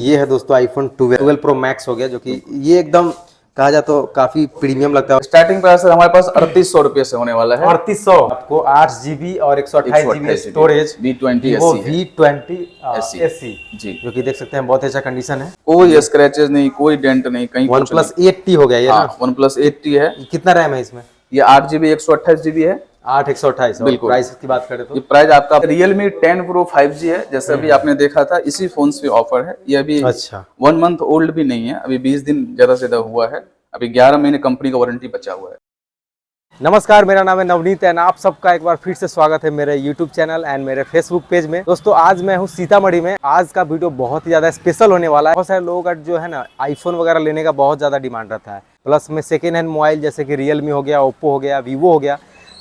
ये है दोस्तों आईफोन 12 प्रो मैक्स हो गया, जो कि ये एकदम कहा जाए तो काफी प्रीमियम लगता है। स्टार्टिंग प्राइस हमारे पास 3800 से होने वाला है। 3800 आपको 8 GB और 128 GB storage V20 Vivo SE है। V20 SE SE जी, जो कि देख सकते हैं बहुत अच्छा कंडीशन है। कोई स्क्रैचेस नहीं, कोई डेंट नहीं, कहीं वन कुछ प्लस नहीं। 8T हो गया ये ना। वन प्लस 8T है। कितना रैम है इसमें? ये 8 GB 128 GB है। 8 128। और बिल्कुल। प्राइस की बात करें ये तो प्राइस आपका Realme 10 Pro 5G है, जैसे अभी आपने देखा था इसी फोन पे ऑफर है। ये अभी अच्छा 1 मंथ ओल्ड भी नहीं है, अभी 20 दिन ज्यादा से ज्यादा हुआ है। अभी 11 महीने कंपनी का वारंटी बचा हुआ है। नमस्कार, मेरा नाम है नवनीत एंड आप सबका एक बार फिर से स्वागत है मेरे YouTube चैनल एंड मेरे Facebook पेज में। दोस्तों आज मैं हूँ सीतामढ़ी में। आज का वीडियो बहुत ही ज़्यादा स्पेशल होने वाला है। बहुत सारे लोगों का जो है ना आईफोन वगैरह लेने का बहुत ज़्यादा डिमांड रहता है, प्लस में सेकेंड हैंड मोबाइल जैसे कि Realme हो गया, ओप्पो हो गया, वीवो हो गया।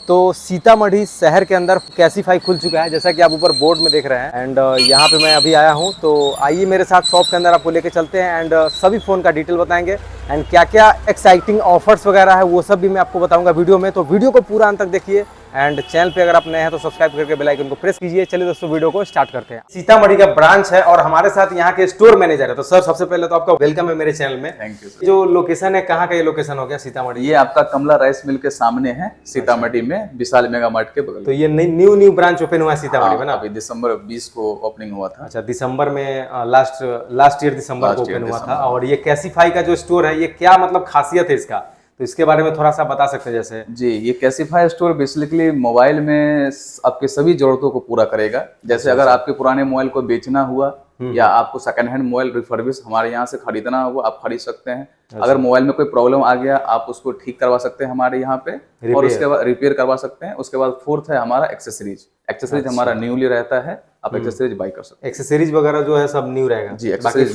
तो सीतामढ़ी शहर के अंदर कैसीफाई खुल चुका है, जैसा कि आप ऊपर बोर्ड में देख रहे हैं। एंड यहाँ पे मैं अभी आया हूँ, तो आइए मेरे साथ शॉप के अंदर आपको लेके चलते हैं एंड सभी फ़ोन का डिटेल बताएंगे एंड क्या क्या एक्साइटिंग ऑफर्स वगैरह है वो सब भी मैं आपको बताऊंगा वीडियो में। तो वीडियो को पूरा अंत तक देखिए एंड चैनल पे अगर आप नए हैं तो सब्सक्राइब करके बेल आइकन को प्रेस कीजिए। चलिए दोस्तों वीडियो को स्टार्ट करते हैं। सीतामढ़ी का ब्रांच है और हमारे साथ यहाँ के स्टोर मैनेजर है। तो सर सबसे पहले तो आपका वेलकम है मेरे चैनल में। Thank you sir. जो लोकेशन है, कहाँ का ये लोकेशन हो गया सीतामढ़ी? ये आपका कमला राइस मिल के सामने है, सीतामढ़ी में, विशाल मेगा मार्ट के बगल तो में। ये न्यू ब्रांच ओपन हुआ है सीतामढ़ी में ना? अभी दिसंबर 20 को ओपनिंग हुआ था। अच्छा, दिसंबर में लास्ट ईयर दिसंबर को ओपन हुआ था। दिसंबर। और ये कैसीफाई का जो स्टोर है, ये क्या मतलब खासियत है इसका, तो इसके बारे में थोड़ा सा बता सकते हैं? जैसे जी, ये कैसीफाई स्टोर बेसिकली मोबाइल में आपके सभी जरूरतों को पूरा करेगा। जैसे अगर आपके पुराने मोबाइल को बेचना हुआ या आपको सेकंड हैंड मोबाइल रिफर्बिश हमारे यहाँ से खरीदना हुआ, आप खरीद सकते हैं। अगर मोबाइल में कोई प्रॉब्लम आ गया, आप उसको ठीक करवा सकते हैं हमारे यहाँ पे, और उसके बाद रिपेयर करवा सकते हैं। उसके बाद फोर्थ है हमारा एक्सेसरीज हमारा न्यूली रहता है, आप एक्सेसरीज बाई कर सकते हैं। एक्सेसरीज वगैरह जो है सब न्यू रहेगा जी, बाकी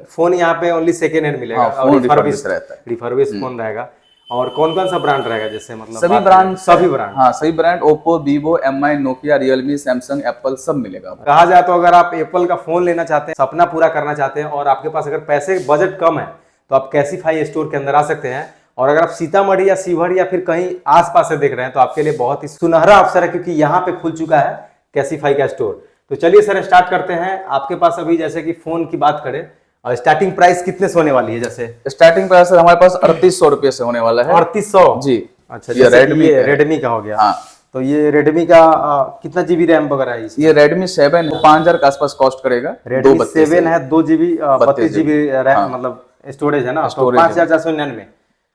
फोन यहाँ पे ओनली सेकेंड हैंड मिलेगा और रिफर्बिश रहता है। रिफर्बिश फोन रहेगा। और कौन कौन सा ब्रांड रहेगा? जैसे मतलब सभी ब्रांड हाँ, सभी brand Oppo, Vivo, MI, Nokia, Realme, Samsung, Apple सब मिलेगा। कहा जाए तो अगर आप एप्पल का फोन लेना चाहते हैं, सपना पूरा करना चाहते हैं और आपके पास अगर पैसे बजट कम है, तो आप कैसीफाई स्टोर के अंदर आ सकते हैं। और अगर आप सीतामढ़ी या शिवहर या फिर कहीं आसपास से देख रहे हैं तो आपके लिए बहुत ही सुनहरा अवसर है, क्योंकि यहाँ पे खुल चुका है कैसीफाई का स्टोर। तो चलिए सर स्टार्ट करते हैं। आपके पास अभी जैसे कि फोन की बात करें, और स्टार्टिंग प्राइस कितने से होने वाली है? जैसे स्टार्टिंग प्राइस हमारे पास 3800 से होने वाला है। 3800 जी। अच्छा, ये रेडमी का हो गया। हाँ, तो ये रेडमी का कितना GB रैम वगैरह है? ये रेडमी 7 5000 के आसपास कॉस्ट करेगा। रेडमी 7 है, 2 GB 32 GB रैम मतलब स्टोरेज है ना? तो 5499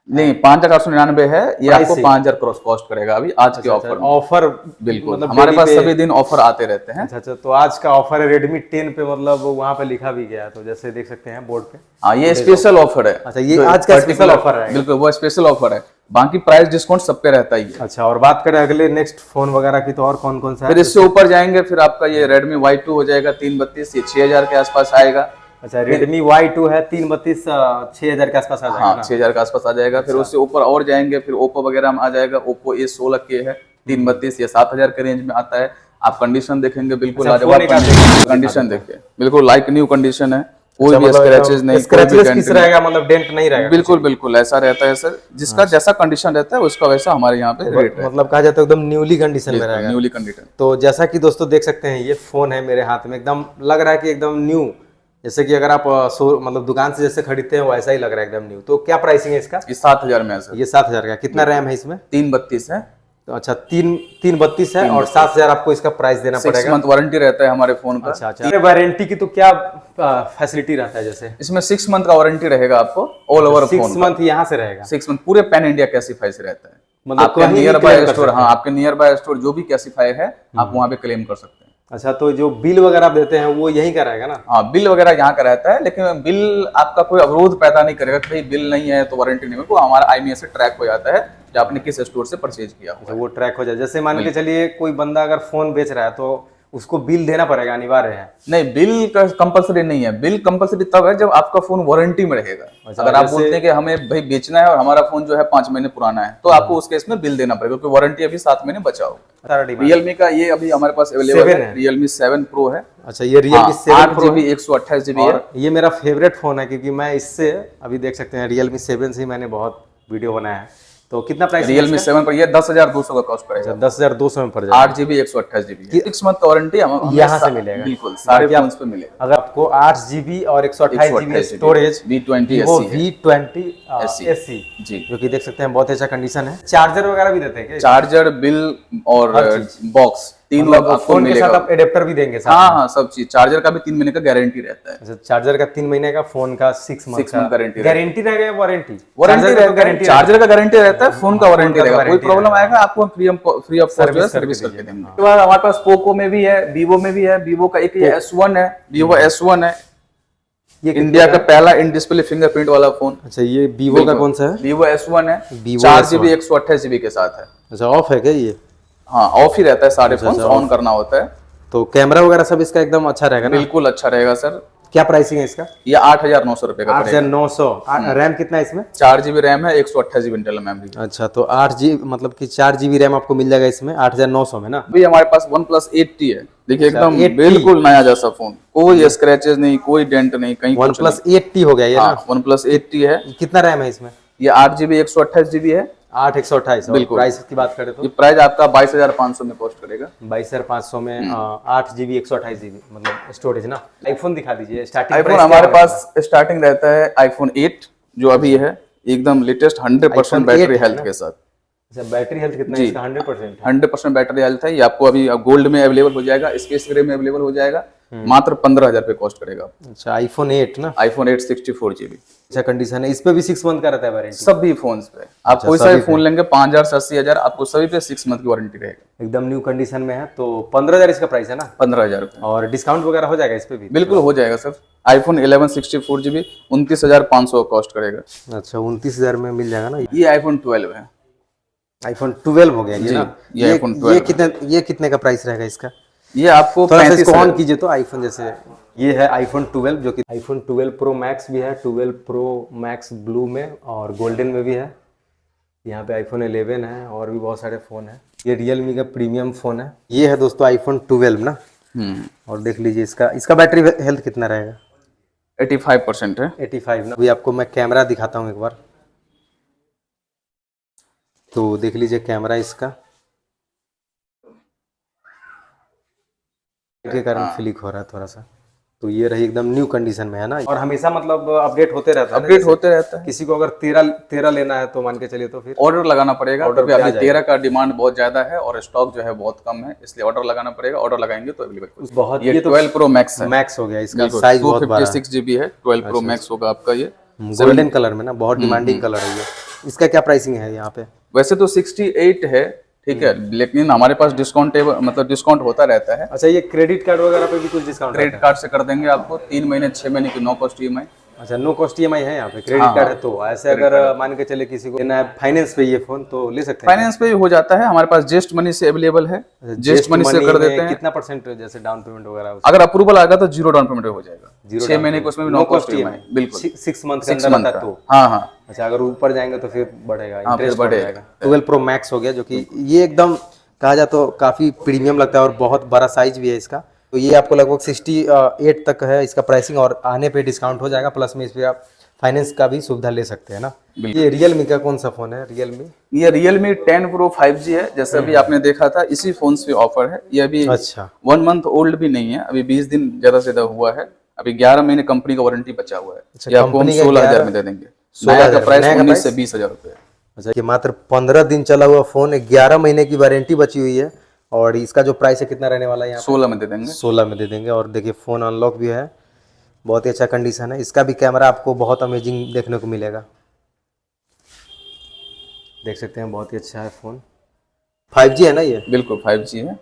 नहीं, 5499 है। ये आपको 5000 क्रॉस कॉस्ट करेगा अभी आज के ऑफर। बिल्कुल, मतलब हमारे पास सभी दिन ऑफर आते रहते हैं। अच्छा, तो आज का ऑफर है रेडमी 10 पे, मतलब वहाँ पे लिखा भी गया है, तो जैसे देख सकते हैं बोर्ड पे। हाँ, ये स्पेशल ऑफर है। अच्छा, ये आज का स्पेशल ऑफर है। बिल्कुल, वो स्पेशल ऑफर है। बाकी प्राइस डिस्काउंट सब पे रहता ही है। अच्छा, और बात करें अगले नेक्स्ट फोन वगैरह की, तो और कौन कौन सा है? फिर इससे ऊपर जाएंगे, फिर आपका ये रेडमी Y2 हो जाएगा 332, ये 6000 के आसपास आएगा। अच्छा, रेडमी Y2 है 332, 6000 के आसपास आ जाएगा। हाँ, 6000 के आसपास आ जाएगा। फिर उससे ऊपर और जाएंगे, फिर ओप्पो वगैरह में आ जाएगा। ओप्पो A16 है 332, ये 7000 के रेंज में आता है। आप कंडीशन देखेंगे बिल्कुल लाजवाब कंडीशन देखिए, बिल्कुल लाइक न्यू कंडीशन है। कोई भी स्क्रैचेस नहीं, स्क्रैचेस किस रहेगा, मतलब डेंट नहीं रहेगा? बिल्कुल ऐसा रहता है सर, जिसका जैसा कंडीशन रहता है उसका वैसा हमारे यहाँ पे रेट है। मतलब कहा जाता है एकदम न्यूली कंडीशन में रहेगा। Newly condition. तो जैसा कि दोस्तों देख सकते हैं, ये फोन है मेरे हाथ में, एकदम लग रहा है कि एकदम न्यू, जैसे कि अगर आप मतलब दुकान से जैसे खरीदते हैं वैसा ही लग रहा है एकदम न्यू। तो क्या प्राइसिंग है इसका? ये 7000 में है सर। ये 7000 का। कितना रैम है इसमें? 332 है। तो अच्छा, 332 है और 7000 आपको इसका प्राइस देना पड़ेगा। 6 मंथ वारंटी रहता है हमारे फोन का। अच्छा, वारंटी की तो क्या फैसिलिटी रहता है? जैसे इसमें 6 मंथ का वारंटी रहेगा आपको ऑल ओवर फोन। 6 मंथ यहाँ से रहेगा? 6 मंथ पूरे पैन इंडिया कैसीफाई से रहता है। मतलब आपके नियर बाय स्टोर, हाँ, आपके नियर बाय स्टोर जो भी कैसीफाई है आप वहाँ पे क्लेम कर सकते हैं। अच्छा, तो जो बिल वगैरह देते हैं वो यहीं का रहेगा ना? हाँ, बिल वगैरह यहाँ का रहता है, लेकिन बिल आपका कोई अवरोध पैदा नहीं करेगा कि भाई बिल नहीं है तो वारंटी नहीं है। वो हमारा IMEI से ट्रैक हो जाता है कि आपने किस स्टोर से परचेज किया हुआ है। वो ट्रैक हो जाए। जैसे मान के चलिए कोई बंदा अगर फोन बेच रहा है तो उसको बिल देना पड़ेगा, अनिवार्य है? नहीं, बिल का कंपलसरी नहीं है। बिल कंपलसरी तब है जब आपका फोन वारंटी में रहेगा। अगर आप बोलते हैं कि हमें भाई बेचना है और हमारा फोन जो है 5 महीने पुराना है, तो आपको उस केस में बिल देना पड़ेगा, क्योंकि वारंटी अभी 7 महीने बचा होगा। रियलमी का ये अभी हमारे पास अवेलेबल है, रियलमी 7 Pro है। अच्छा, ये रियलमी 7 Pro 8GB 128GB है। ये मेरा फेवरेट फोन है, क्योंकि मैं इससे अभी देख सकते हैं Realme 7 से ही मैंने बहुत वीडियो बनाया है। तो कितना प्राइस Realme 7 पर ये 10,200 का कॉस्ट पड़ेगा। 10,200 में पड़ जाएगा। 8GB 128GB 6 मंथ का वारंटी हम यहाँ से मिलेगा। बिल्कुल सारे फोन्स पे मिलेगा। अगर आपको 8GB और 128GB स्टोरेज V20 वो SE है। V20 SE जी, जो कि देख सकते हैं बहुत अच्छा कंडीशन है। चार्जर वगैरह भी देते हैं क्या? चार्जर, बिल और बॉक्स तीनों मतलब आपको फोन के मिलेगा। साथ आप एडेप्टर भी देंगे साथ हाँ में? हाँ, सब चीज। चार्जर का भी 3 महीने का गारंटी रहता है। अच्छा, चार्जर का 3 महीने का, फोन का 6 मंथ 6 मंथ गारंटी गारंटी रहेगा या वारंटी? वारंटी रहता है। चार्जर का गारंटी रहता है, फोन का वारंटी का रहेगा। कोई वारंटी प्रॉब्लम आएगा आपको हम free of cost service service करके करके देंगे। हाँ। उसके बाद हमारे पास पोको में भी है, वीवो में भी है। वीवो का एक ये S1 है, वीवो S1 है, ये इंडिया का पहला इन डिस्प्ले फिंगरप्रिंट वाला फोन। अच्छा, ये वीवो का कौन सा है? वीवो S1 है, Vivo 4GB 128GB के साथ है। अच्छा, ऑफ है क्या ये? हाँ, ऑफ ही रहता है सारे फोन, ऑन करना होता है। तो कैमरा वगैरह सब इसका एकदम अच्छा रहेगा ना? बिल्कुल अच्छा रहेगा सर। क्या प्राइसिंग है इसका? ये 8,900 रुपए का पड़ेगा। 8,900। रैम कितना है इसमें? 4GB रैम है, 128GB इंटरनल मेमोरी। अच्छा, तो 8GB मतलब कि 4GB रैम आपको मिल जाएगा इसमें 8,900 में ना? अभी हमारे पास OnePlus 8T है। देखिए एकदम 8T बिल्कुल नया जैसा फोन, कोई स्क्रैचेस नहीं, कोई डेंट नहीं, कहीं कुछ OnePlus 8T हो गया ये नहीं। ना? हाँ, OnePlus 8T है। कितना रैम है इसमें? ये 8GB 128GB है। 8,128। बिल्कुल। प्राइस की बात करें ये तो प्राइस आपका 22,500 में कॉस्ट करेगा। 22,500 में 8GB 128GB मतलब स्टोरेज ना? आईफोन दिखा दीजिए स्टार्टिंग आईफोन हमारे पास स्टार्टिंग रहता है iPhone 8 जो अभी है, एकदम लेटेस्ट 100% iPhone बैटरी 8 हेल्थ है के साथ। अच्छा, बैटरी हेल्थ कितना है जी। इसका? 100% 100% बैटरी हेल्थ है। ये आपको अभी गोल्ड में अवेलेबल हो जाएगा, स्पेस ग्रे में अवेलेबल हो जाएगा। मात्र 15,000 रुपए कॉस्ट करेगा। अच्छा, आईफोन 8 ना? iPhone 8 64GB। अच्छा कंडीशन है। इस पे भी 6 मंथ का रहता है वारंटी? सभी फोन्स पे आप कोई सा भी फोन लेंगे 5,000 से 80,000 आपको सभी पे 6 मंथ की वारंटी रहेगा। एकदम न्यू कंडीशन में है तो 15,000 इसका प्राइस है ना? 15,000 रुपए और डिस्काउंट वगैरह हो जाएगा इस पे भी? बिल्कुल हो जाएगा सर। iPhone 11 64GB 29,500 कॉस्ट करेगा। अच्छा, 29,000 में मिल जाएगा ना? ये iPhone 12 है। आईफोन 12 हो गया ये ना? ये iPhone 12 ये कितने का प्राइस रहेगा इसका? ये आपको थोड़ा सा 35 इसको ऑन कीजिए तो आईफोन जैसे ये है आईफोन 12 जो कि आईफोन 12 प्रो मैक्स भी है, 12 प्रो मैक्स ब्लू में और गोल्डन में भी है। यहाँ पे आईफोन 11 है और भी बहुत सारे फ़ोन है। ये रियलमी का प्रीमियम फ़ोन है। ये है दोस्तों आईफोन 12 ना? और देख लीजिए इसका बैटरी हेल्थ कितना रहेगा? 85% है। 85 ना? अभी आपको मैं कैमरा दिखाता हूँ एक बार, तो देख लीजिए कैमरा इसका के कारण फ्लिक हो रहा है थोड़ा सा। तो ये रही एकदम न्यू कंडीशन में है ना? और हमेशा मतलब अपडेट होते रहता है ना? अपडेट होते रहता है। किसी को अगर 13 लेना है तो मान के चलिए तो फिर ऑर्डर लगाना पड़ेगा। ऑर्डर अभी पे आ 13 का डिमांड बहुत ज्यादा है और स्टॉक जो है बहुत कम है, इसलिए ऑर्डर लगाना पड़ेगा। ऑर्डर लगाएंगे तो अवेलेबल। बहुत ये 12 प्रो मैक्स है। मैक्स हो गया, इसका साइज बहुत बड़ा है। 256GB है। 12 प्रो मैक्स होगा आपका ये गोल्डन कलर में ना? बहुत डिमांडिंग कलर है ये। इसका क्या प्राइसिंग है यहाँ पे? वैसे तो 68 है, ठीक है, लेकिन हमारे पास डिस्काउंट मतलब डिस्काउंट होता रहता है। अच्छा, ये क्रेडिट कार्ड वगैरह पे भी कुछ डिस्काउंट? क्रेडिट कार्ड से कर देंगे आपको 3 महीने 6 महीने की नो कॉस्ट EMI। अच्छा, नो कॉस्ट EMI है यहाँ पे? क्रेडिट कार्ड है तो ऐसे अगर मान के चले किसी को लेना है फाइनेंस पे ये फोन तो ले सकते हैं? फाइनेंस पे भी हो जाता है, हमारे पास जेस्ट मनी से अवेलेबल है। जेस्ट मनी से कर देते हैं। कितना परसेंट जैसे डाउन पेमेंट वगैरह? अगर अप्रूवल आएगा तो 0 डाउन पेमेंट हो जाएगा। 6 महीने को उसमें भी नो कॉस्ट EMI। बिल्कुल 6 मंथ के अंदर आता है तो? हाँ हाँ। अच्छा, अगर ऊपर जाएंगे तो फिर बढ़ेगा, इंटरेस्ट बढ़ेगा। बढ़ेगा। 12 प्रो मैक्स हो गया जो कि ये एकदम कहा जाए तो काफ़ी प्रीमियम लगता है और बहुत बड़ा साइज भी है इसका। तो ये आपको लगभग 68 तक है इसका प्राइसिंग और आने पे डिस्काउंट हो जाएगा। प्लस में इस पर आप फाइनेंस का भी सुविधा ले सकते हैं ना? ये रियलमी का कौन सा फ़ोन है? ये Realme 10 Pro 5G है, जैसे अभी आपने देखा था इसी फोन पे ऑफर है। ये अभी अच्छा 1 मंथ ओल्ड भी नहीं है, अभी 20 दिन ज्यादा से ज्यादा हुआ है। अभी 11 महीने कंपनी का वारंटी बचा हुआ है। अच्छा, ये आपको हम कंपनी का 16,000 में दे देंगे। 16,000 नया का प्राइस नया का 19 से 20,000 रुपए है। अच्छा, ये मात्र 15 दिन चला हुआ फ़ोन, 11 महीने की वारंटी बची हुई है और इसका जो प्राइस है कितना रहने वाला है यहाँ? 16 में दे देंगे। 16 में दे देंगे। और देखिए फ़ोन अनलॉक भी है, बहुत ही अच्छा कंडीशन है। इसका भी कैमरा आपको बहुत अमेजिंग देखने को मिलेगा, देख सकते हैं बहुत ही अच्छा है फ़ोन। 5G है ना ये? बिल्कुल 5G है।